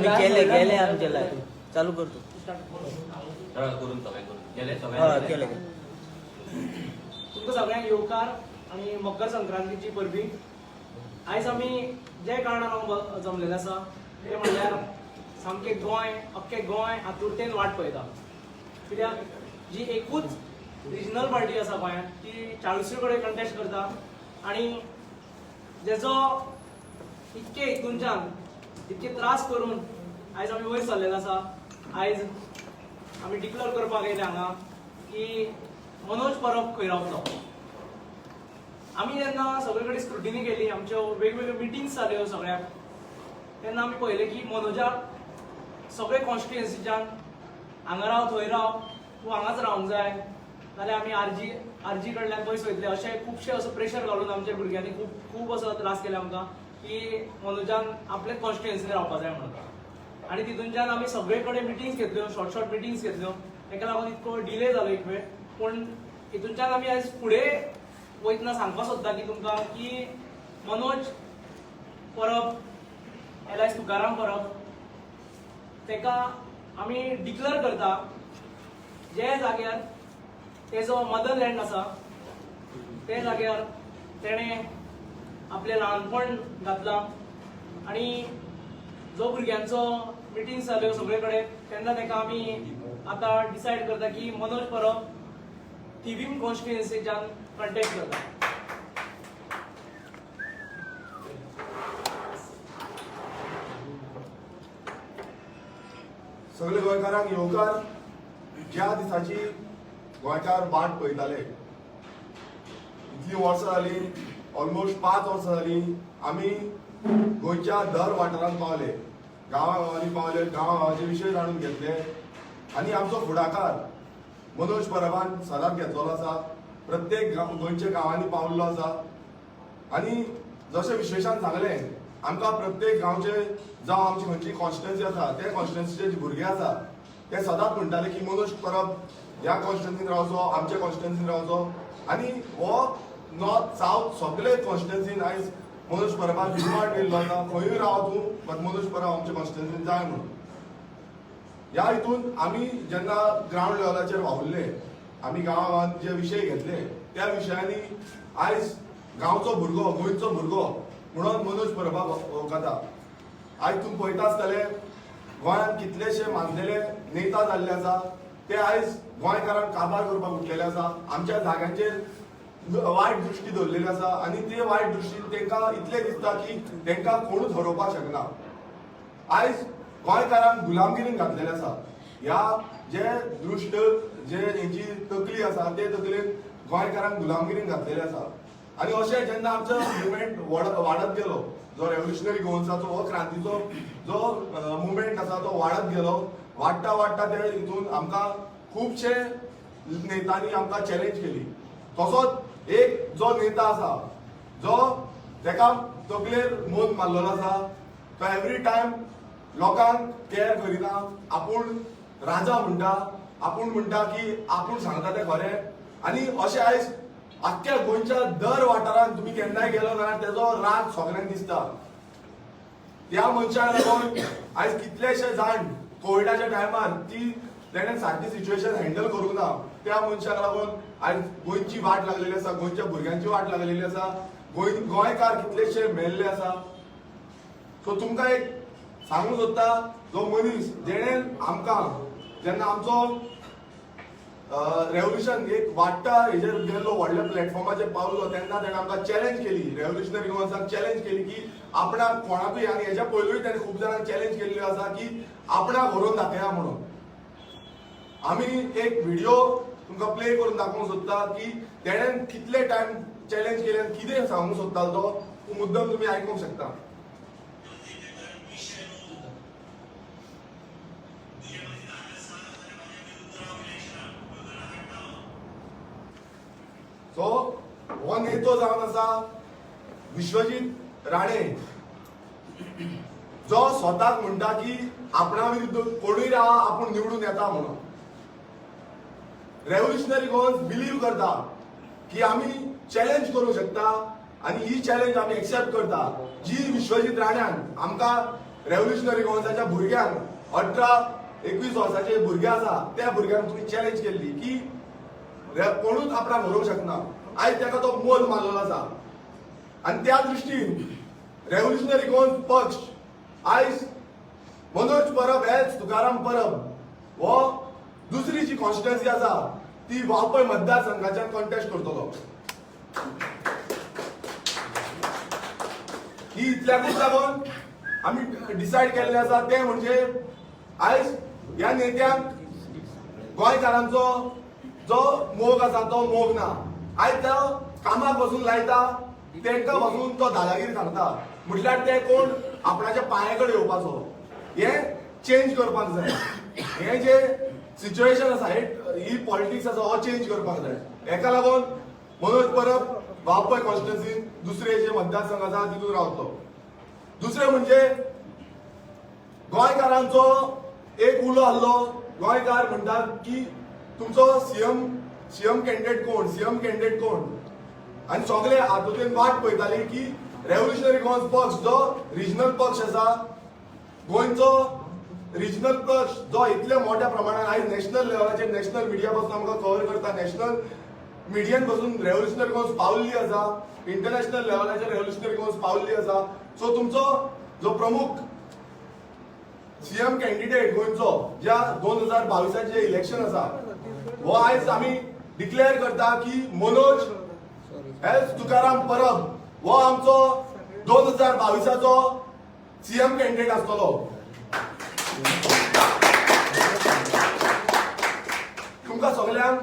आम्ही केले गेले आमचे लाईव्ह चालू करतो केले तुमकां सगळ्यांक येवकार आणि मकर संक्रांतीची परबी. आयज आमी जे कारणान हांव जमलेले आसा ते म्हणल्यार सामकें गोंय अख्खें गोंय आतुरतेन वाट पळयता. कित्याक जी एकूच रिजनल पार्टी आसा गोंयांत ती 40 कडेन कंटेस्ट करता आनी जेचो इतके हितूनच्यान इतके त्रास करून आयज आमी वयर सरलेले आसा. आयज आमी डिक्लेअर करपाक येयले हांगा की मनोज परब खंय रावतलो. आमी जेन्ना सगळे कडेन स्क्रुटिनी केली, आमच्यो वेगवेगळ्यो मिटिंग्स जाल्यो सगळ्याक, तेन्ना आमी पळयलें की मनोजाक सगळे कॉन्स्टिट्युएन्सीच्यान हांगा राव थंय राव तूं हांगाच रावंक जाय नाल्यार आमी आरजी कडल्यान पयस वयतले अशें खुबशे असो प्रेशर घालून आमच्या भुरग्यांनी खूब असो त्रास केला आमकां की मनोजान आपले कॉन्स्टिट्युएन्सीन रावपाक जाय म्हणून. आनी तितूनच्यान आमी सगळे कडेन मिटिंग्स घेतल्यो, शॉर्ट मिटिंग्स घेतल्यो. ताका लागून इतको डिले जालो एक वेळ. पूण हितूनच्यान आमी आयज फुडें वयतना सांगपाक सोदता की तुमकां की मनोज परब एलायस तुकाराम परब ताका आमी डिक्लेअर करता जे जाग्यार तेजो मदरलँड आसा ते जाग्यार तेणें आपलें ल्हानपण घातलां. आनी जो भुरग्यांचो मिटिंग्स जाल्यो सगळे कडेन तेन्ना ताका आमी आतां डिसायड करता की मनोज परब थिवीम कॉन्स्टिट्युएन्सीच्यान कंटेस्ट करता. सगळे गोंयकारांक येवकार. ज्या दिसाची गोंयकार वाट पळयताले, इतली वर्सां जाली, ऑलमोस्ट 5 वर्सां जाली, आमी गोंयच्या दर वाठारांत पावले, गांवांनी पावले, गांवांचे विशय जाणून घेतले आनी आमचो फुडाकार मनोज परबान सदांच घेतलेलो आसा. प्रत्येक गोंयच्या गांवांनी पावल्लो आसा. आनी जशें विश्वेशान सांगलें, आमकां प्रत्येक गांवचे जावं आमची खंयची कॉन्स्टिट्युएन्सी आसा ते कॉन्स्टिट्युएन्सीचे जे भुरगे आसा ते सदांच म्हणटाले की मनोज परब ह्या कॉन्स्टिट्युएन्सीन रावचो, आमच्या कॉन्स्टिट्युएन्सीन रावचो. आनी हो नॉर्थ सावथ सगळे कॉन्स्टिट्युएन्सीन आयज मनोज परबान डिमांड केल्लो आसा, खंयूय राव तूं बट मनोज परब आमच्या कॉन्स्टिट्युएन्सीन जाय म्हणून. ह्या हितून आमी जेन्ना ग्रावंड लेवलाचेर वावुरले, आमी गांवांत जे विशय घेतले त्या विशयांनी आयज गांवचो भुरगो, गोंयचो भुरगो म्हणून मनोज परबाक वळखता. आयज तुम्ही पळयता आसतले गोंयांत कितलेशे मानलेले नेता जाल्ले आसा ते आयज गोंयकारांक काबार करपाक उठलेले आसा. आमच्या जाग्यांचेर वायट दृश्टी दवरलेली आसा आनी ते वायट दृश्टीन तांकां इतलें दिसता की तांकां कोणूच हरोवपाक शकना. आयज गोंयकारांक गुलामगिरीन घातलेले आसा. ह्या जे दृश्ट जे हेंची तकली आसा ते तकलेन गोंयकारांक गुलामगिरीन घातलेले आसा. आनी अशें जेन्ना आमचो मुवमेंट वाडत गेलो, जो रेव्होल्युशनरी गोवन्साचो हो क्रांतीचो जो मुवमेंट आसा तो वाडत गेलो, वाडटा ते हितून आमकां खुबशे नेतांनी आमकां चॅलेंज केली. तसोच एक जो नेता आसा जो जेका तकलेर मोद मारलेलो आसा तो एवरी टायम लोकांक केअर करिना, आपूण राजा म्हणटा, आपूण म्हणटा की आपूण सांगता तें खरें. आनी अशें आयज आख्ख्या गोंयच्या दर वाठारांत तुम्ही केन्नाय गेलो जाल्यार तेजो राग सगळ्यांक दिसता. त्या मनशाक लागून आयज कितलेशे जाण कोविडाच्या टायमार ती तेणें सारकी सिच्युएशन हँडल करूंक ना. त्या मनशाक लागून आयज गोंयची वाट लागलेली आसा, गोंयच्या भुरग्यांची वाट लागलेली आसा, गोंयकार कितलेशे मेल्ले आसा. सो तुमकां एक सांगूंक सोदता, जो मनीस जेणेन आमकां जेन्ना आमचो रेव्होल्युशन एक वाडटा हेजेर गेल्लो, व्हडल्या प्लॅटफॉर्माचेर पावलो, तेन्ना ताणें आमकां चॅलेंज केली, रेव्होल्युशनरी गोवन्साक चॅलेंज केली की आपणाक कोणाकूय, आनी हेच्या पयलूय ताणें खूब जाणांक चॅलेंज केल्ली आसा की आपणाक व्हरून दाखया म्हणून. आमी एक व्हिडिओ तुमकां प्ले करून दाखोवंक सोदता की तेणें कितले टायम चॅलेंज केले, कितें सांगूंक सोदतालो तो मुद्दम तुमी आयकूंक शकता. सो हो नेतो जावन आसा विश्वजीत राणे, जो स्वताक म्हणटा की आपणा विरुद्ध कोणूय राहा आपूण निवडून येता म्हणून. रेव्होल्युशनरी गोवन्स बिलीव करता की आमी चॅलेंज करूंक शकता आनी ही चॅलेंज आमी एक्सेप्ट करता. जी विश्वजीत राण्यान आमकां रेव्होल्युशनरी गोवन्साच्या भुरग्यांक 18-21 वर्साचे भुरगे आसा त्या भुरग्यांक तुम्ही चॅलेंज केल्ली की कोणूच आपणाक हरोवंक शकना. आयज ताका तो मोल मारलेलो आसा आणि त्या दृश्टीन रेव्होल्युशनरी गोवन्स पक्ष आयज मनोज परब हेच तुकाराम परब हो दुसरी जी कॉन्स्टिट्युएन्सी आसा ती वाळपय मतदारसंघाच्यान कॉन्टेस्ट करतलो. ही इतल्याकूच लागून आमी डिसायड केल्ले आसा ते म्हणजे आयज ह्या नेत्यांक गोंयकारांचो जो मोग आसा तो मोग ना. आयज तो कामाक वचून लायता तेंका वचून तो दादागिरी सांगता म्हटल्यार ते कोण आपणाच्या पांयाकडे येवपाचो. हे चेंज करपाक जाय. हे जे सिच्युएशन आसा ही पॉलिटिक्स आसा हो चेंज करपाक जाय. हेका लागून मनोज परब वाळपय कॉन्स्टिट्युएन्सीन दुसरे जे मतदारसंघ आसा तितून रावतलो. दुसरे म्हणजे गोंयकारांचो एक उलो आसलो. गोंयकार म्हणटात की तुमचो सीएम कॅन्डिडेट कोण आणि सगळे हातूंतल्यान वाट पळयताले की रेव्होल्युशनरी गोवन्स पक्ष जो रिजनल पक्ष आसा गोंयचो रिजनल पक्ष जो इतल्या मोठ्या प्रमाणात आयज नॅशनल लेवलाचेर नॅशनल मिडिया पासून आमकां कव्हर करता. नॅशनल मिडियान पासून रेव्होल्युशनरी गोवन्स पावल्ली आसा. इंटरनॅशनल लेवलाचेर रेव्होल्युशनरी गोवन्स पावल्ली आसा. सो तुमचो जो प्रमुख सीएम कॅन्डिडेट गोंयचो ज्या 2022 इलेक्शन आसा हो आयज आमी डिक्लेअर करता की मनोज हेच तुकाराम परब हो आमचो 2022 सीएम कॅन्डिडेट आसतलो. तुमकां सगळ्यांक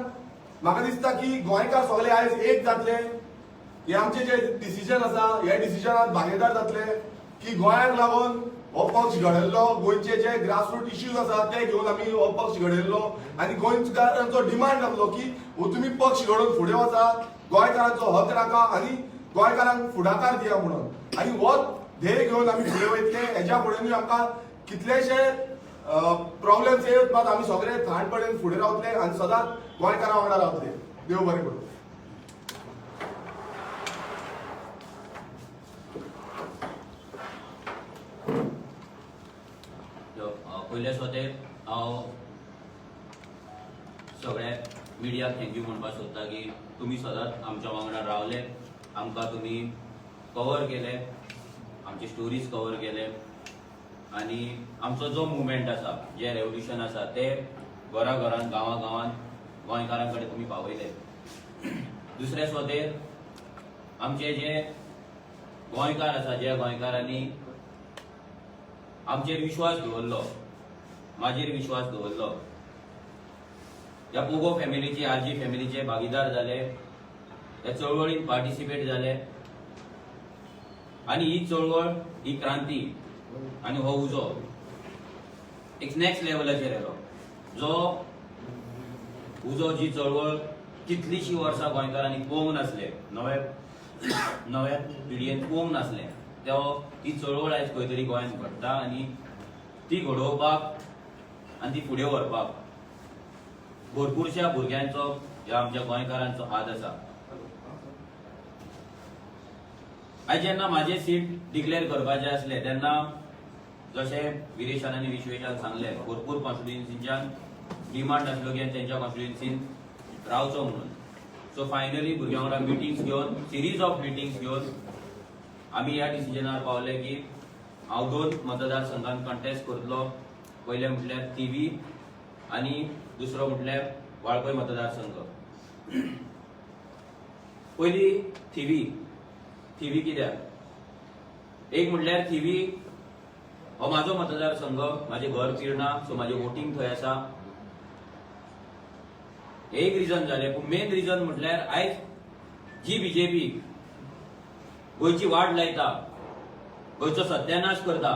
म्हाका दिसता की गोंयकार सगळे आयज एक जातले. हे आमचे जे डिसिजन आसा ह्या डिसिजनात भागीदार जातले की गोंयाक लागून हो पक्ष घडयल्लो. गोंयचे जे ग्रासरूट इश्यूज आसा ते घेवन आमी हो पक्ष घडयल्लो आनी गोंयकारांचो डिमांड आसलो की हो तुमी पक्ष घडोवन फुडें वचा, गोंयकारांचो हक राखा आनी गोंयकारांक फुडाकार दिया म्हणून. आनी हो ध्येय घेवन आमी फुडें वयतले. हेच्या फुडेंय आमकां कितलेशे प्रॉब्लेम्स येत मात आमी सगळे थाणपडेन फुडें रावतले आनी सदांच गोंयकारां वांगडा रावतले. देव बरें करूं. पयले स्वते हांव सगळ्या मिडियाक थँक्यू म्हणपाक सोदता की तुमी सदांच आमच्या वांगडा रावले. आमकां तुमी कवर केले, आमचे स्टोरीज कवर केले आनी आमचो जो मुवमेंट आसा जे रेव्होल्युशन आसा ते घरान गांवां गोंयकारां कडेन तुमी पावयले. दुसरे स्वतेर आमचे जे गोंयकार आसा ज्या गोंयकारांनी आमचेर विश्वास दवरलो, म्हाजेर विश्वास दवरलो, ह्या पोगो फॅमिलीचे आरजी फॅमिलीचे भागीदार जाले, ह्या चळवळीत पार्टिसिपेट जाले आनी ही चळवळ ही क्रांती आनी हो उजो एक नेक्स्ट लेवलाचेर येलो. जो उजो जी चळवळ कितलीशी वर्सां गोंयकारांनी पळोवंक नासले, नव्या पिढयेन पळोवंक नासले, ती चळवळ आयज खंय तरी गोंयांत घडटा आनी ती घडोवपाक आनी ती फुडें व्हरपाक भरपूरशा भुरग्यांचो ह्या आमच्या गोंयकारांचो हात आसा. आयज जेन्ना म्हाजें सीट डिक्लेअर करपाचें आसलें तेन्ना जशें विरेशान आनी विश्वेशान सांगलें भरपूर कॉन्स्टिट्युएन्सीच्यान डिमांड आसलो की तेंच्या कॉन्स्टिट्युएन्सीन रावचो म्हणून. सो फायनली भुरग्यां वांगडा मिटिंग्स घेवन सिरीज ऑफ मिटिंग्स घेवन आमी ह्या डिसिजनार पावले की हांव 2 मतदारसंघांत कंटेस्ट करतलो. पयले म्हटल्यार थिवी आनी दुसरो म्हटल्यार वाळपय मतदारसंघ. पयली थिवी कित्याक? एक म्हटल्यार थिवी हो म्हाजो मतदारसंघ, म्हाजें घर पिर्णा, सो म्हाजें वोटींग थंय आसा. एक रिजन जालें, पूण मेन रिजन म्हटल्यार आयज जी बीजेपी गोंयची वाट लायता, गोंयचो सत्यानाश करता,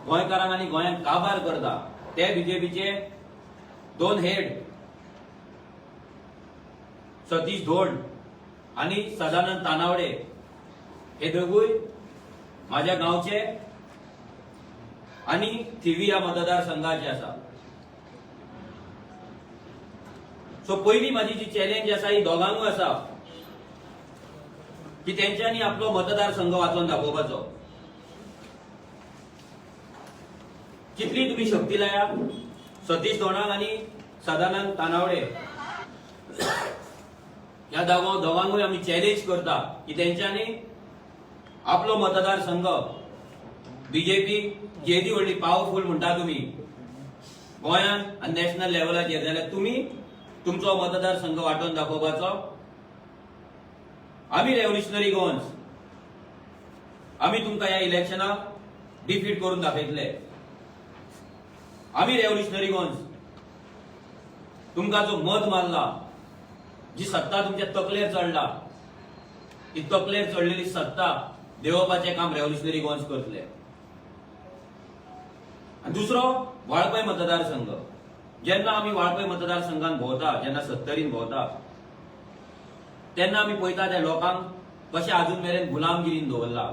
गोंयकारांक आनी गोंयांक काबार करता, ते बीजेपीचे 2 हेड सतीश धोंड आनी सदानंद तानावडे हे दोगूय म्हाज्या गांवचे आनी थिवी ह्या मतदारसंघाचे आसा. सो पयली म्हाजी जी चॅलेंज आसा ही दोगांकूय आसा की तेंच्यांनी आपलो मतदारसंघ वाचून दाखोवपाचो. कितली तुम्ही शक्ती लाया सतीश दोनाक आणि सदानंद तानावडे या दोघांकूय आम्ही चॅलेंज करता की त्यांच्यानी आपलो मतदारसंघ बीजेपी जेदी व्हडली पॉवरफुल म्हणटा तुम्ही गोंयान आणि नॅशनल लेवलाचेर जाल्यार तुम्ही तुमचो मतदारसंघ वांटून दाखोवपाचो. आम्ही रेव्होल्युशनरी गोवन्स आम्ही तुमकां ह्या इलेक्शनाक डिफीट करून दाखयतले. आम्ही रेव्होल्युशनरी गोवन्स तुमकां जो मत मारला जी सत्ता तुमच्या तकलेर चढला ती तकलेर चढलेली सत्ता देंवोवपाचें काम रेव्होल्युशनरी गोवन्स करतले. आणि दुसरो वाळपय मतदारसंघ. जेन्ना आम्ही वाळपय मतदारसंघात भोंवता जेन्ना 70 भोंवता तेन्ना आम्ही पळयता त्या लोकांक कशें अजून मेरेन गुलामगिरीन दवरला.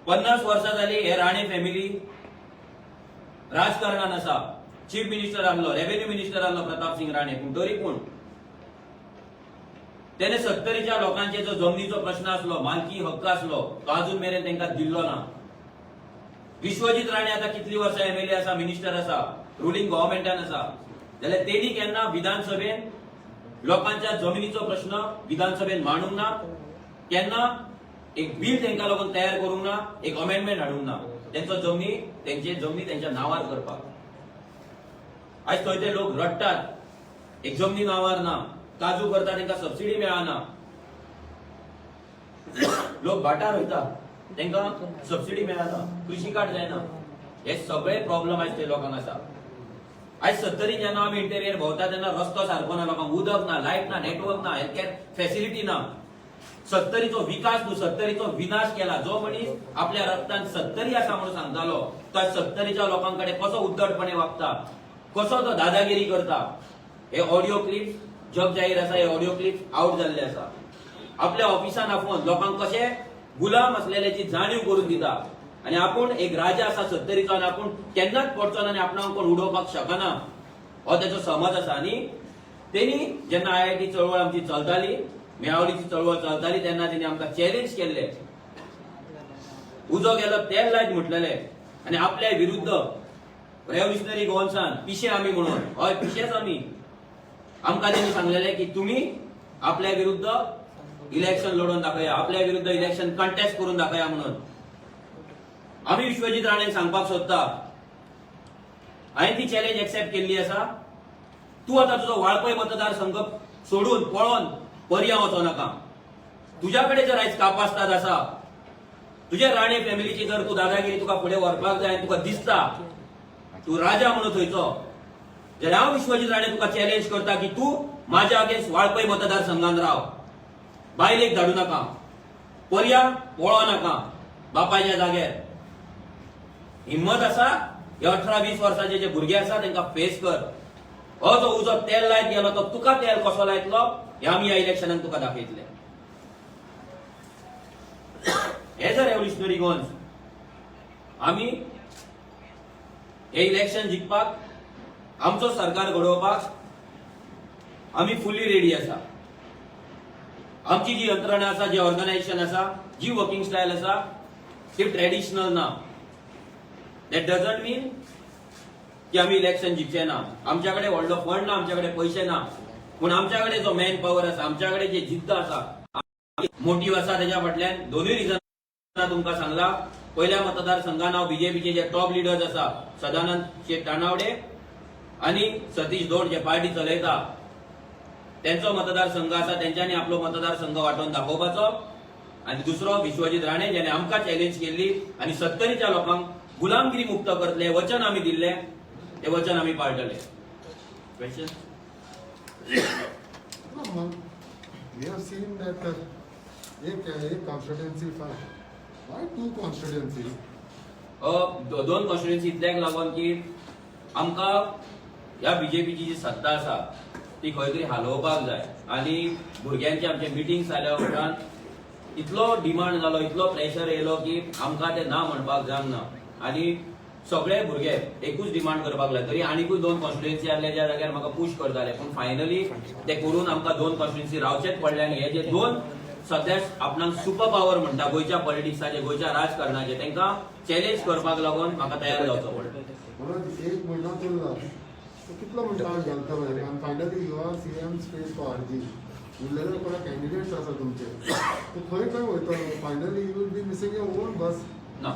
50 वर्सां जाली हे राणे फॅमिली राजकारणान आसा. चीफ मिनिस्टर आहलो रेव्हेन्यू मिनिस्टर आहलो प्रताप सिंग राणे पूण तरी पूण त्याने 70च्या लोकांचे जो जमनीचो प्रश्न आसलो मालकी हक्क आसलो तो अजून मेरेन तांकां दिल्लो ना. विश्वजीत राणे आता कितली वर्सां एमएलए आसा मिनिस्टर आसा रुलिंग गव्हर्नमेंटान आसा जाल्यार तेणी केन्ना विधानसभेन लोकांच्या जमिनीचो प्रश्न विधानसभेन मांडूंक ना. केन्ना एक बिल तांकां लागून तयार करूंक ना. एक अमेंडमेंट हाडूंक ना. त्यांचो जमनी त्यांच्या नांवार करपाक. आज थंय ते लोक रडटात एक जमनी नांवार ना. काजू करता तांकां सबसिडी मेळना. लोक भाटार वयता तांकां सबसिडी मेळना. कृषी कार्ड जायना. हे सगळे प्रॉब्लेम आज ते लोकांक आसा. आज 70 जेन्ना आमी इंटेरियर भोंवता तेन्ना रस्तो सारको ना. लोकांक उदक ना लायट ना नेटवर्क ना हेल्थ केअर फॅसिलिटी ना. 70चो विकास न्हू 70चो विनाश केला. जो मनीस आपल्या रक्तान 70 आसा म्हणून सांगतालो तो 70च्या लोकांकडे कसो उद्धटपणे वागता कसो तो दादागिरी करता. हे ऑडिओ क्लिप्स जग जाहीर आसा. हे ऑडिओ क्लिप्स आउट जाल्ले आसा. आपल्या ऑफिसान आपून लोकांक कशे गुलाम असलेल्याची जाणीव करून दिता. आणि आपण एक राजा असा 70चो आणि आपण केन्नाच पडचो ना आणि आपणाक कोण उडोवपाक शकना हो त्याचो समज आसा. आणि तेणी जेन्ना IIT चळवळ आमची चलताली मेळावलीची चळवळ चलताली तेन्ना तेणी आमकां चॅलेंज केल्ले. उजो गेलो तेल लायत म्हटलेले आणि आपल्या विरुद्ध रेव्होल्युशनरी गोवन्सान पिशे आमी म्हणून हय पिशेच आमी. आमकां तेणी सांगलेले की तुम्ही आपल्या विरुद्ध इलेक्शन लढून दाखया आपल्या विरुद्ध इलेक्शन कंटेस्ट करून दाखया म्हणून. आम्ही विश्वजीत राणेक सांगपाक सोदता हांवें ती चॅलेंज एक्सेप्ट केल्ली आसा. तूं आतां तुजो वाळपय मतदारसंघ सोडून पळोवन पर्या वचो नाका. तुज्या कडेन जर आयज कापास्ताद आसा तुज्या राणे फॅमिलीची जर तूं दादागिरी तुका फुडें व्हरपाक जाय तुका दिसता तूं राजा म्हणून थंयचो जाल्यार हांव विश्वजीत राणे तुका चॅलेंज करता की तूं म्हाज्या अगेन्स्ट वाळपय मतदारसंघात राव. बायलेक धाडू नाका. पर्या पळो नाका. बापायच्या जाग्यार हिम्मत आसा हे 18-20 वर्साचे जे भुरगे आसा तांकां फेस कर. हो जो उजो तेल लायत गेलो तो तुका तेल कसो लायतलो हे आमी ह्या इलेक्शनान तुका दाखयतले. हे जर रेव्होल्युशनरी गोवन्स आमी हे इलेक्शन जिखपाक आमचो सरकार घडोवपाक आमी फुल्ली रेडी आसा. आमची जी यंत्रणा आसा जे ऑर्गनायझेशन आसा जी वर्किंग स्टायल आसा ती ट्रेडिशनल ना. दॅट डजंट मीन की आमी इलेक्शन जिखचे ना. आमच्याकडे व्हडलो फंड ना आमच्याकडे पयशे ना पूण आमच्याकडे जो मॅन पॉवर आसा आमच्याकडे जे जिद्द आसा मोटीव आसा त्याच्या फाटल्यान दोनूय रिजन तुमकां सांगला. पहिल्या मतदारसंघान हांव बीजेपीचे जे टॉप लिडर्स आसा सदानंद शेठ तानावडे आणि सतीश दोड जे पार्टी चलयता त्यांचो मतदारसंघ आसा तेंच्यांनी आपलो मतदारसंघ वांटून दाखोवपाचो. आणि दुसरो विश्वजीत राणे ज्याने आमकां चॅलेंज केल्ली आणि 70च्या लोकांक गुलामगिरी मुक्त करतले वचन आमी दिल्ले ते वचन आमी पाळटले. Question We have seen that एक constituency fund. Why two constituencies? दोन कॉन्स्टिट्युएन्सी इतल्याक लागून की आमकां ह्या बीजेपीची जी सत्ता आसा ती खंय तरी हालोवपाक जाय. आणि भुरग्यांचे आमचे मिटिंग्स जाल्या उपरांत इतलो डिमांड जालो इतलो प्रेशर येयलो की आमकां ते ना म्हणपाक जावना. आणि सगळे भुरगे एकूच डिमांड करपाक लागले. तरी आनीकूय 2 कॉन्स्टिट्युएन्सी आसले ज्या जाग्यार म्हाका पुश करताले पूण फायनली ते करून आमकां 2 कॉन्स्टिट्युएन्सी रावचेच पडले. आनी हे जे 2 सध्याच आपणाक सुपर पॉवर म्हणटा गोयच्या पॉलिटिक्साचे, गोयच्या राजकारणाचे, तांकां चॅलेंज करपाक लागून म्हाका तयार जावचो पडटा. म्हणून एक म्हयनो चल्ला तो कितलो म्हणटा घालता भायर आनी finally you are CM space for RG उरलेले कोणा कॅन्डिडेट्स आसा तुमचे तो खंय खंय वयतलो finally you will be missing your own bus. ना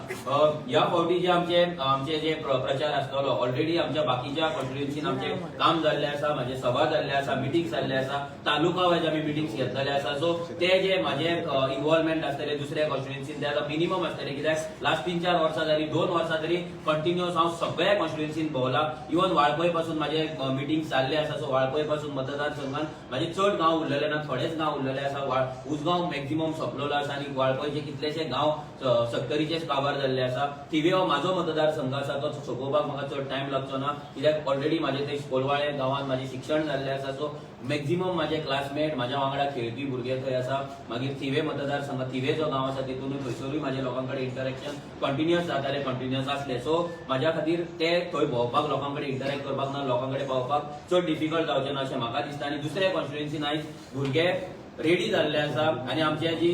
ह्या फावटी जे आमचे जे प्रचार आसतलो ऑलरेडी आमच्या बाकीच्या कॉन्स्टिट्युएन्सीन आमचे काम जाल्ले आसा, माझे सभा जाल्ले आसा, मिटिंग्स जाल्ले आसा, तालुका वायज आमी मिटिंग्स घेतलेले आसा. सो ते जे माझे इन्व्हॉल्वमेंट आसतले दुसऱ्या कॉन्स्टिट्युएन्सीन ते आतां मिनिमम आसतले, कित्याक लास्ट 3-4 वर्सां जाली, 2 वर्सां तरी कंटिन्युअस हांव सगळ्या कॉन्स्टिट्युएन्सीन भोंवला. इवन वाळपय पासून माझे मिटिंग्स जाल्ले आसा. सो वाळपय पासून मतदारसंघान माझे चड गांव उरलेले ना, थोडेच गांव उरलेले आसा. उसगांव मॅक्झिमम सोंपलेलो आसा आनी वाळपयचे कितलेशे गांव सत्तरीचे काबार जाल्ले आसा. थिवे हो माझो मतदारसंघ आसा, तो सोंपोवपाक म्हाका चड टायम लागचो ना, कित्याक ऑलरेडी माझे ते कोलवाळे गांवांत माझे शिक्षण जाल्ले आसा. सो मॅक्झिमम माझे क्लासमेट, माझ्या वांगडा खेळपी भुरगे थंय आसा. मागीर थिवे मतदारसंघ, थिवे जो गांव आसा तितूनय थंयसरूय माझे लोकां कडेन इंटरॅक्शन कंटिन्युअस जाताले, कंटिन्युअस आसले. सो म्हाज्या खातीर ते थंय भोंवपाक, लोकां कडेन इंटरॅक्ट करपाक ना, लोकां कडेन पावपाक चड डिफिकल्ट जावचें ना अशें म्हाका दिसता. आनी दुसऱ्या कॉन्स्टिट्युएन्सीन आयज भुरगे रेडी जाल्ले आसा आनी आमची जी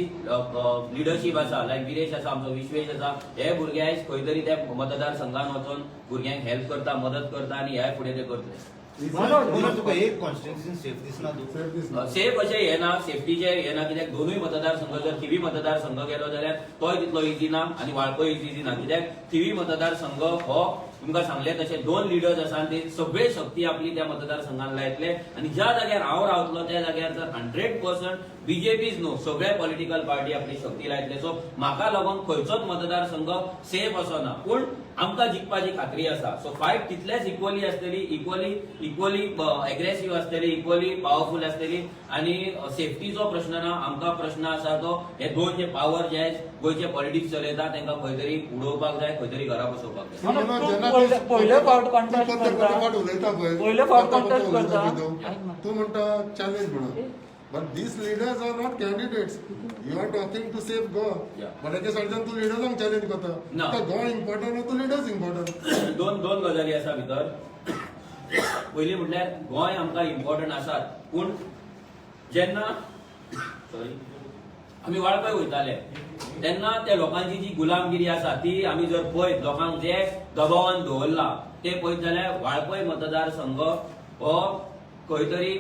लिडरशीप आसा, लायक विरेश आसा, आमचो विश्वेश आसा, हे भुरगे आयज खंय तरी त्या मतदारसंघान वचून भुरग्यांक हेल्प करता, मदत करता आनी ह्या फुडें ते करतले. तुका एक कॉन्स्टिट्युएन्सी सेफ दिसना तू सेफ अशें हे ना, सेफ्टीचे हे ना, कित्याक दोनूय मतदारसंघ जर थिवी मतदारसंघ गेलो जाल्यार तोय तितलो इजी ना आनी वाळपय इजी ना. कित्याक थिवी मतदारसंघ हो तुमकां सांगले तशे 2 लिडर्स आसा आनी ते सगळे शक्ती आपली त्या मतदारसंघान लायतले. आनी ज्या जाग्यार हांव रावतलो त्या जाग्यार तर 100% बीजेपीच न्हू, सगळे पॉलिटिकल पार्टी आपली शक्ती लायतले. सो म्हाका लागून खंयचोच मतदारसंघ सेफ असो ना, पूण आमकां जिखपाची खात्री आसा. सो फायट तितलेच इक्वली आसतली, इक्वली एग्रेसिव्ह आसतली, इक्वली पावरफुल आसतली. आनी सेफ्टीचो प्रश्न ना, आमकां प्रश्न आसा तो हे 2 जे पावर जे गोयचे पॉलिटिक्स चलयता तांकां खंय तरी उडोवपाक जाय, खंय तरी घरा बसोवपाक जाय. पयले फावट कॉन्टेस्ट उलयता तू म्हणटा चॅलेंज म्हणून. But these leaders are not candidates. You are talking to save Goa. Yeah. But एके सायडीन तू leadersंक चॅलेंज करता. No. गोवा इम्पॉर्टंट तू leaders इम्पॉर्टंट. दोन गजाली आसा भितर. पयली म्हटल्यार गोंय आमकां इम्पॉर्टंट आसात, पूण जेन्ना आमी वाळपय वयताले तेन्ना त्या लोकांची जी गुलामगिरी आसा ती आमी जर पळयत, लोकांक जे दबावान दवरला ते पळयत जाल्यार वाळपय मतदारसंघ हो खंय तरी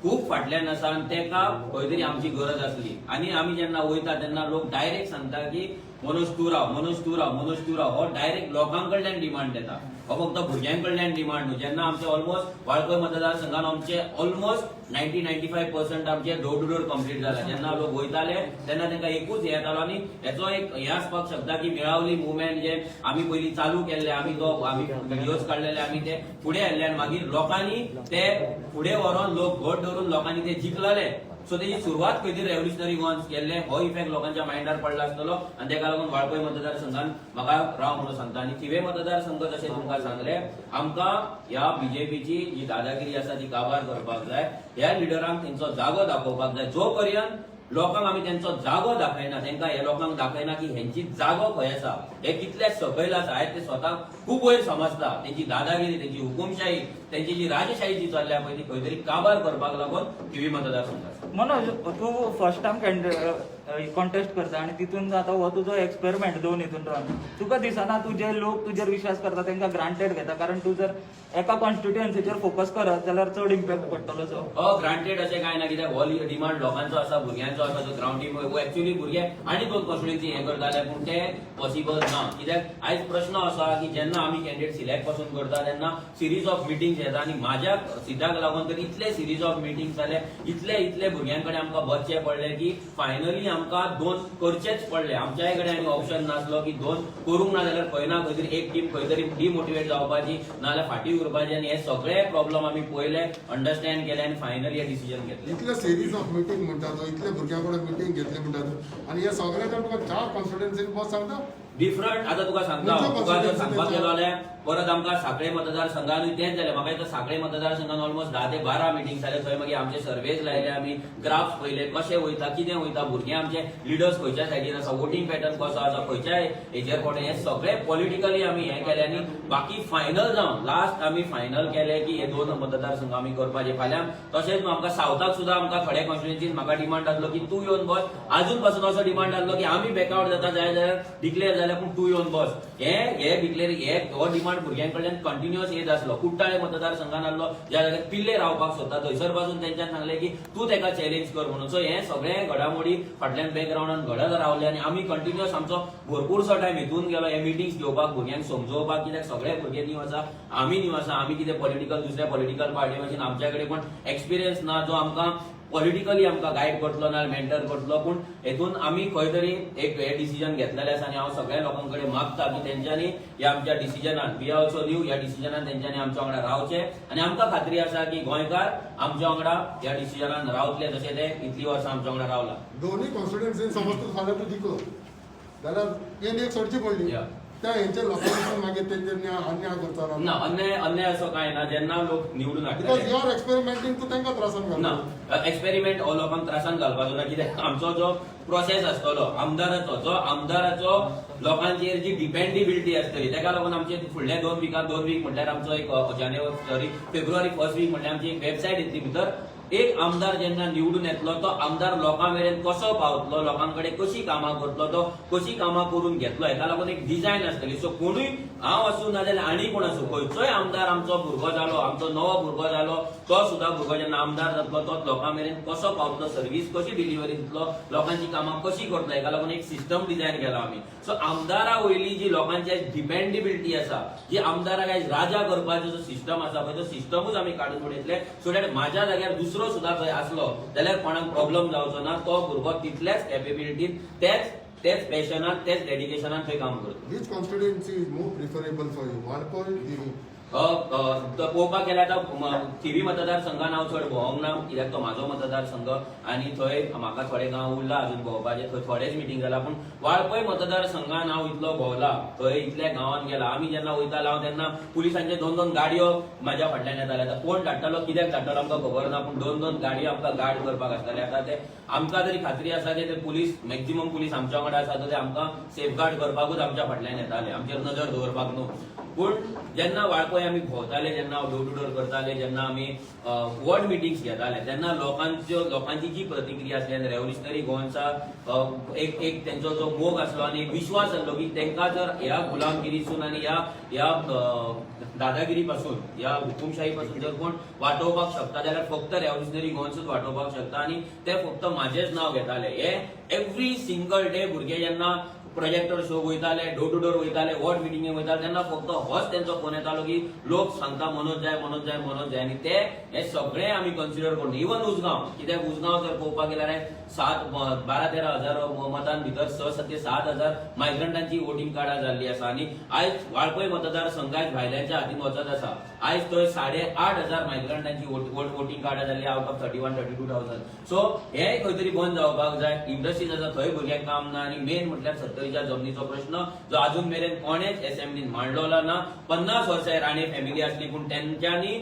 खूप फाटल्यान आसा आनी तेका खंय तरी आमची गरज आसली. आनी आमी जेन्ना वयता तेन्ना लोक डायरेक्ट सांगता की मनोज तूं राव, मनोज तूं राव, मनोज तूं राव. हो डायरेक्ट लोकांकडल्यान डिमांड येता, हो फक्त भुरग्यांकडल्यान डिमांड न्हू. जेन्ना आमचे ऑलमोस्ट वाळपय मतदारसंघान आमचे ऑलमोस्ट 90-95% आमचे डोर टू डोर कंप्लीट जाला. जेन्ना लोक वयताले तेन्ना तांकां एकूच हे येतालो आनी हेचो एक हे आसपाक शकता की मेळावली मुवमेंट जे आमी पयलीं चालू केल्ले, आमी व्हिडिओज काडलेले, आमी ते फुडें हाडले आनी मागीर लोकांनी ते फुडें व्हरोन लोक घट धरून लोकांनी ते जिखलेले. सो तेजी सुरवात खंय तरी रेव्होल्युशनरी गोवान केल्ले, हो इफेक्ट लोकांच्या मायंडार पडला आसतलो आनी तेका लागून वाळपय मतदारसंघान म्हाका राव म्हणून सांगता. आनी थिवे मतदारसंघ जशें तुमकां सांगले, आमकां ह्या बीजेपीची जी दादागिरी आसा ती काबार करपाक जाय. ह्या लिडरांक तेंचो जागो दाखोवपाक जाय. जो पर्यंत लोकांक आमी तेंचो जागो दाखयना, तेंकां हे लोकांक दाखयना की हेंची जागो खंय आसा, हे कितले सकयल आसा, आयज ते स्वताक खूब वयर समजता. तेंची दादागिरी, तेंची हुकुमशाही, तेंची जी राजशाही जी चल्ल्या पळय ती खंय तरी काबार करपाक लागून थिवी मतदारसंघ आसा. मनोज, तू फर्स्ट टाइम कॉन्टेस्ट करता आणि तितून आता हो तुझो एक्सपेरिमेंट 2 हितून रावन तुका दिसना तुझे लोक तुजेर विश्वास करता तांकां ग्रांटेड घेता, कारण तू जर एका कॉन्स्टिट्युएन्सीचेर फोकस करत जाल्यार चड इम्पॅक्ट पडटलो. ग्रांटेड अशें कांय ना, कित्याक हो डिमांड लोकांचो आसा, भुरग्यांचो आसा, जो ग्राउंड टीम एक्चुअली भुरगे आनी 2 कॉन्स्टिट्युएन्सी हे करताले, पूण ते पॉसिबल ना. कित्याक आयज प्रश्न असो आसा की जेन्ना आमी कॅन्डिडेट सिलेक्ट पासून करता तेन्ना सिरीज ऑफ मिटिंग्स येता आनी म्हाज्या सिटाक लागून तर इतले सिरीज ऑफ मिटिंग्स जाले, इतले भुरग्यां कडेन आमकां बसचें पडलें की फायनली आमकां 2 करचेच पडले. आमच्याय कडेन आनी ऑप्शन नासलो की 2 करूंक ना जाल्यार खंय ना खंय तरी एक टीम खंय तरी डिमोटिवेट जावपाची, नाल्यार फाटीं उरपाची. आनी हे सगळे प्रॉब्लेम आमी पळयले, अंडरस्टँड केले आनी फायनली हे डिसिजन घेतले. इतले सिरीज ऑफ मिटींग म्हणटात, इतले भुरग्यां कडेन मिटींग घेतली म्हणटात आनी हे सगळे जर तुका 4 कॉन्स्टिट्युएन्सीन बस सांगता डिफरंट. आता तुका सांगता, तुका जर सांगपाक गेलो जाल्यार परत आमकां सांकळे मतदारसंघानूय तेंच जालें. म्हाका दिसता सांकळे मतदारसंघान ऑलमोस्ट 10 ते 12 मिटींग जाले. थंय मागीर आमचे सर्वेज लायले आमी, ग्राफ्स पयले कशें वयता, कितें वयता, भुरगे आमचे लिडर्स खंयच्या सायडीन आसा, वोटिंग पॅटर्न कसो आसा, खंयच्या हेचेर पडटा, हे सगळे पॉलिटिकली आमी हें केलें आनी बाकी फायनल जावन लास्ट आमी फायनल केलें की हे 2 मतदारसंघ आमी करपाचे. फाल्यां तशेंच आमकां सावथाक सुद्दां आमकां थोड्या कॉन्स्टिट्युएन्सीन म्हाका डिमांड आसलो की तूं येवन बस. अजून पासून असो डिमांड आसलो की आमी बॅकआउट जाता जाल्यार डिक्लेअर जाल्यार पूण तूं येवन बस. हे डिक्लेअर हो डिमांड भुरग्यांकडल्यान कंटिन्युअस येत आसलो. कुट्टाळे मतदारसंघान आसलो ज्या जाग्यार पिल्ले रावपाक सोदता, थंयसर पासून तेंच्यान सांगलें की तूं तेका चॅलेंज कर म्हणून. सो हे सगळे घडामोडी फाटल्यान बॅकग्राउंडान घडत रावले आनी आमी कंटिन्युअस आमचो भरपूरसो टायम हितून गेलो हे मिटिंग्स घेवपाक, भुरग्यांक समजोवपाक. कित्याक सगळे भुरगे न्यू आसा, आमी न्यू आसा, आमी कितें पॉलिटिकल दुसऱ्या पॉलिटिकल पार्टी भशेन आमच्या कडेन पण एक्सपिरियन्स ना जो आमकां पॉलिटिकली आमकां गायड करतलो ना मेंटर करतलो. पूण हेतून आमी खंय तरी एक हे डिसिजन घेतलेलें आसा आनी हांव सगळ्या लोकां कडेन मागता की तेंच्यांनी ह्या आमच्या डिसिजनान, वी आर ऑल्सो न्यू, ह्या डिसिजनान तेंच्यांनी आमच्या वांगडा रावचें आनी आमकां खात्री आसा की गोंयकार आमच्या वांगडा ह्या डिसिजनान रावतले जशें ते इतली वर्सां आमच्या वांगडा रावला. दोन्ही कॉन्स्टिट्युएन्सीन समज तूं फाल्यां तूं जिखलो जाल्यार तें एक सोडची पडली. Yeah. त्या हेंच्या लोकांनी मागीर तेंचेर अन्याय करता ना, अन्याय असो कांय ना. जेन्ना लोक निवडून बिकॉज हाडटाले यू आर एक्सपेरिमेंटींग तूं तांकां त्रासान घालता. ना, एक्सपेरिमेंट हो लोकांक त्रासान घालपाचो ना. कित्याक आमचो जो प्रोसेस आसतलो आमदाराचो लोकांचेर जी डिपेंडेबिलिटी आसतली तेका लागून आमचे फुडले 2 वीक म्हटल्यार आमचो एक फेब्रुवारी 1st वीक म्हटल्यार आमची एक वेबसायट येतली. भितर एक आमदार जेन्ना निवडून येतलो तो आमदार लोकां मेरेन कसो पावतलो, लोकांकडे कशी कामां करतलो, तो कशी कामां करून घेतलो, हेका लागून एक डिझायन आसतली. सो कोणूय हांव आसूं ना जाल्यार आनी कोण आसूं, खंयचोय आमदार आमचो भुरगो जालो, आमचो नवो भुरगो जालो, तो सुद्दां भुरगो जेन्ना आमदार जातलो तो लोकां मेरेन कसो पावतलो, सर्व्हिस कशी डिलिव्हरी दितलो, लोकांची कामां कशी करतलो, हेका लागून एक सिस्टम डिझायन केला आमी. सो आमदारा वयली जी लोकांची डिपेंडेबिलिटी आसा, जी आमदाराक आयज राजा करपाचो जो सिस्टम आसा पळय, तो सिस्टमूच आमी काडून उडयतले. सो दॅट म्हाज्या जाग्यार दुसरो सुद्दां थंय आसलो जाल्यार कोणाक प्रॉब्लेम जावचो ना. तो भुरगो तितल्याच कॅपेबिलिटीन, तेच पॅशनान, तेच डेडिकेशनान थंय काम करता. Which constituency is more preferable for you, Valpoi, दिवी? पळोवपाक गेल्यार आतां थिवी मतदारसंघान हांव चड भोंवंक ना, कित्याक तो म्हाजो मतदारसंघ आनी थंय म्हाका थोडे गांव उरला अजून भोंवपाचे, थंय थोडेच मिटींग जाला. पूण वाळपय मतदारसंघान हांव इतलो भोंवला, थंय इतल्या गांवांत गेला. आमी जेन्ना वयतालो हांव तेन्ना पुलिसांचे 2-2 गाडयो म्हाज्या फाटल्यान येताले. आतां कोण धाडटालो, कित्याक धाडटालो आमकां खबर ना, पूण 2-2 गाडयो आमकां गार्ड करपाक आसताले. आतां ते आमकां तरी खात्री आसा की ते पुलीस, मॅक्झिमम पुलीस आमच्या वांगडा आसा, ते आमकां सेफगार्ड करपाकूच आमच्या फाटल्यान येताले, आमचेर नजर दवरपाक न्हू. पूण जेन्ना वाळपय आमी भोंवताले, जेन्ना डोर टू डोर करताले, जेन्ना आमी वॉर्ड मिटिंग्स घेताले, तेन्ना लोकांची जी प्रतिक्रिया आसली आनी रेव्होल्युशनरी गोवन्सा एक तेंचो जो मोग आसलो आनी एक विश्वास आसलो की तेंकां जर ह्या गुलामगिरीसून आनी ह्या दादागिरी पासून, ह्या हुकुमशाही पासून जर कोण वाटोवपाक शकता जाल्यार फक्त रेव्होल्युशनरी गोवन्सूच वाटोवपाक शकता. आनी ते फक्त म्हाजेच नांव घेताले. हे एव्हरी सिंगल डे भुरगे जेन्ना प्रोजेक्टर शो वयताले, डोर टू डोर वयताले, वॉर्ड मिटिंगेक वयताले, तेन्ना फक्त होच तेंचो फोन येतालो की लोक सांगता मनोज जाय, मनोज जाय, मनोज जाय. आनी हे सगळे आमी कन्सिडर करून, इवन उजगांव, कित्याक उजगांव जर पळोवपाक गेल्यार 12-13 हजार मतां भितर 6-7 ते 7 हजार मायग्रंटांची वोटिंग कार्डां जाल्ली आसा. आनी आयज वाळपय मतदारसंघात भायल्यांच्या हातीन वचत आसा. आयज थंय 8,500 मायग्रंटांची वोटिंग कार्डां जाल्ली आउट ऑफ 31,000-32,000. सो हे खंय तरी बंद जावपाक जाय. इंडस्ट्रीज आसा थंय भुरग्यांक काम ना. आनी मेन म्हटल्यार 70च्या जमनीचो प्रश्न जो अजून मेरेन कोणेच असेंब्लीन मांडलोला ना. 50 वर्सां राणे फॅमिली आसली, पूण तेंच्यांनी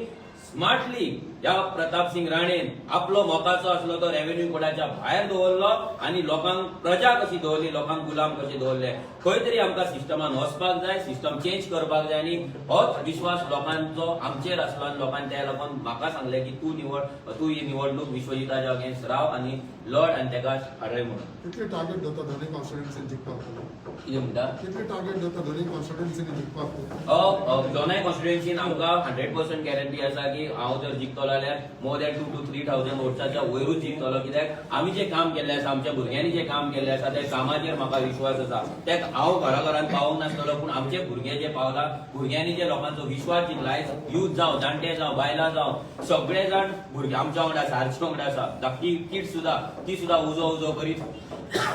स्मार्टली ह्या प्रताप सिंग राणेन आपलो मोकाचो आसलो तो रेव्हेन्यू कोडाच्या भायर दवरलो आनी लोकांक प्रजा कशी दवरली, लोकांक गुलाम कशे दवरले. खंय तरी आमकां सिस्टमान वचपाक जाय, सिस्टम चेंज करपाक जाय. आनी होच विश्वास लोकांचो आमचेर आसलो आनी लोकांनी त्या लोकांक म्हाका सांगले की तूं ही निवडणूक विश्वजिताच्या अगेन्स्ट राव आनी लढ आनी तेका हाडय म्हणून. कितले टार्गेट दवरता दोनूय कॉन्स्टिट्युएन्सीन जिखपाक? कितें म्हणटा? कितले टार्गेट दवरता दोनूय कॉन्स्टिट्युएन्सीन जिखपाक? दोनाय कॉन्स्टिट्युएन्सीन आमकां 100% गॅरंटी आसा की हांव जर जिखतलो जाल्यार मोर दॅन 2,000 to 3,000 वोट्साच्या वयरूच जिखतलो. कित्याक आमी जे काम केल्लें आसा, आमच्या भुरग्यांनी जे काम केल्लें आसा, त्या कामाचेर म्हाका विश्वास आसा. तें हांव घराघरान पावोंक नासतलो, पूण आमचे भुरगे जे पावला, भुरग्यांनी जे लोकांचो विश्वास जिखला, आयज यूथ जावं, जाणटे जावं, बायलां जावं, सगळे जाण भुरगे आमच्या वांगडा आसा, आरचे वांगडा आसा. धाकटी किड्स सुद्दां ती सुद्दां उजो करीत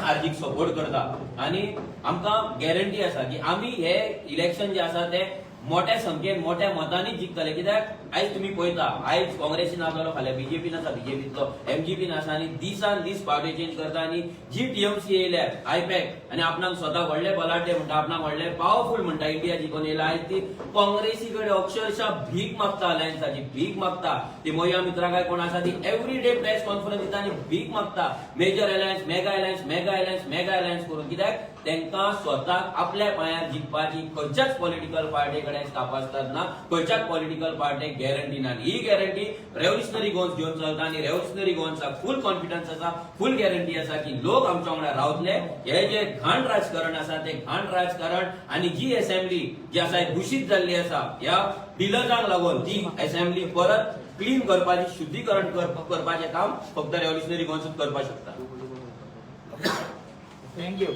आर्थीक सपोर्ट करता. आनी आमकां गॅरंटी आसा की आमी हे इलेक्शन जे आसा ते मोठ्या संख्येन मोठ्या मतांनी जिखतले कित्याक आयज तुम्ही पळयता आयज काँग्रेसीन आसलो फाल्यां बीजेपीन आसा बीजेपीतलो एमजीपीन आसा आनी दिसान दीस पावटी चेंज करता आनी जी टीएमसी येयल्या आयपॅक आनी आपणाक स्वता व्हडले बलाढ्य म्हणटा आपणाक व्हडले पावरफुल म्हणटा इंडिया जिखून येयला आयज ती काँग्रेसी कडेन अक्षरशः भीक मागता अलायन्साची भीक मागता ती मोया मित्रा काय कोण आसा ती एवरी डे प्रेस कॉन्फरन्स दिता आनी भीक मागता major alliance mega alliance mega alliance mega alliance करून कित्याक तांकां स्वताक आपल्या पांयार जिखपाची खंयच्याच पॉलिटिकल पार्टी कडेन तपासतात ना खंयच्याच पॉलिटिकल पार्टीक गॅरंटी ना ही गॅरंटी रेव्होल्युशनरी गोन्स घेवन चलता आनी रेव्होल्युशनरी गोन्साक फुल कॉन्फिडन्स आसा फुल गॅरंटी आसा की लोक आमच्या वांगडा रावतले हे जे घाण राजकारण आसा ते घाण राजकारण आनी जी असेंब्ली जी आसा दूषित जाल्ली आसा ह्या डिलजांक लागून ती असेंब्ली परत क्लीन करपाची शुद्धीकरण करपाचें काम फक्त रेव्होल्युशनरी गोन्सूच करपाक शकता. थँक्यू.